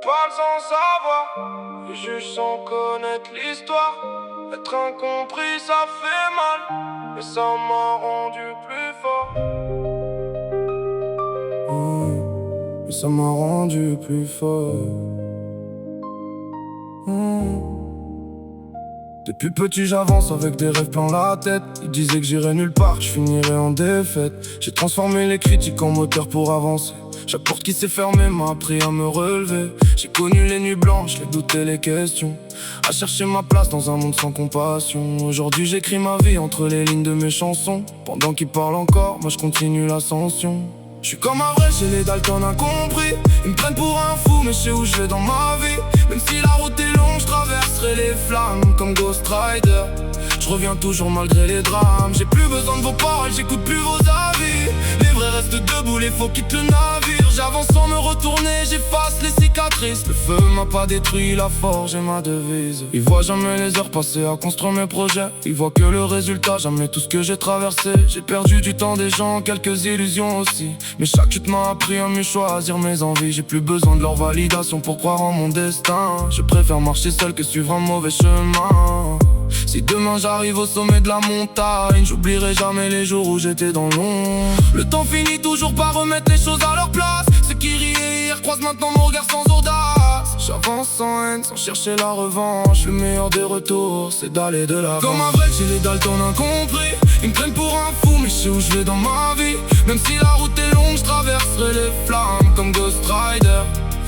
parle sans savoir, ils jugent sans connaître l'histoire. Être incompris ça fait mal, mais ça m'a rendu plus fort. Mais ça m'a rendu plus fort. Depuis petit j'avance avec des rêves plein la tête. Ils disaient que j'irais nulle part, que je finirais en défaite. J'ai transformé les critiques en moteur pour avancer. Chaque porte qui s'est fermée m'a appris à me relever. J'ai connu les nuits blanches, les doutes et les questions, à chercher ma place dans un monde sans compassion. Aujourd'hui j'écris ma vie entre les lignes de mes chansons. Pendant qu'ils parlent encore, moi je continue l'ascension. Je suis comme un vrai, j'ai les Dalton incompris. Ils me prennent pour un fou, mais je sais où je vais dans ma vie. Même si la route est longue, je traverserai les flammes comme Ghost Rider. Je reviens toujours malgré les drames. J'ai plus besoin de vos paroles, j'écoute plus vos avis. Les vrais restent debout, les faux quittent le navire. J'avance sans me retourner, j'efface les cicatrices. Le feu m'a pas détruit, la forge est ma devise. Ils voient jamais les heures passées à construire mes projets. Ils voient que le résultat, jamais tout ce que j'ai traversé. J'ai perdu du temps des gens, quelques illusions aussi. Mais chaque chute m'a appris à mieux choisir mes envies. J'ai plus besoin de leur validation pour croire en mon destin. Je préfère marcher seul que suivre un mauvais chemin. Si demain j'arrive au sommet de la montagne, j'oublierai jamais les jours où j'étais dans l'ombre. Le temps finit toujours par remettre les choses à leur place. Ceux qui riaient hier croisent maintenant mon regard sans audace. J'avance sans haine, sans chercher la revanche. Le meilleur des retours, c'est d'aller de l'avant. Comme un vrai, j'ai les Dalton incompris. Ils me prennent pour un fou, mais je sais où je vais dans ma vie. Même si la route est longue, je traverserai les flammes comme Ghost Rider.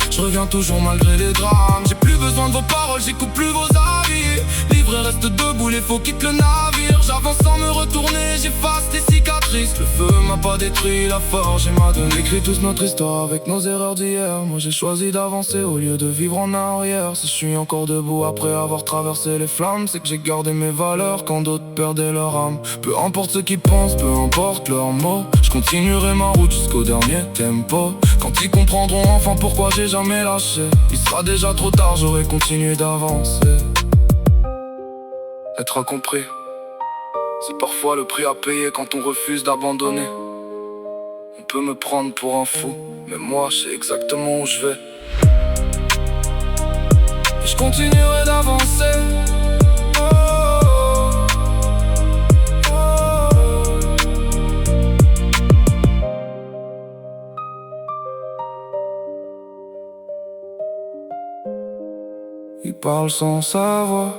Je reviens toujours malgré les drames. J'ai plus besoin de vos paroles, j'écoute plus vos avis. Les vrais restent debout, les faux quittent le navire. J'avance sans me retourner, j'efface les cicatrices. Le feu m'a pas détruit, la forge m'a donné. On écrit tous notre histoire avec nos erreurs d'hier. Moi j'ai choisi d'avancer au lieu de vivre en arrière. Si je suis encore debout après avoir traversé les flammes, c'est que j'ai gardé mes valeurs quand d'autres perdaient leur âme. Peu importe ce qu'ils pensent, peu importe leurs mots, je continuerai ma route jusqu'au dernier tempo. Quand ils comprendront enfin pourquoi j'ai jamais lâché, il sera déjà trop tard, j'aurais continué d'avancer. Être incompris, c'est parfois le prix à payer quand on refuse d'abandonner. On peut me prendre pour un fou, mais moi je sais exactement où je vais. Et je continuerai d'avancer. Ils parlent sans savoir,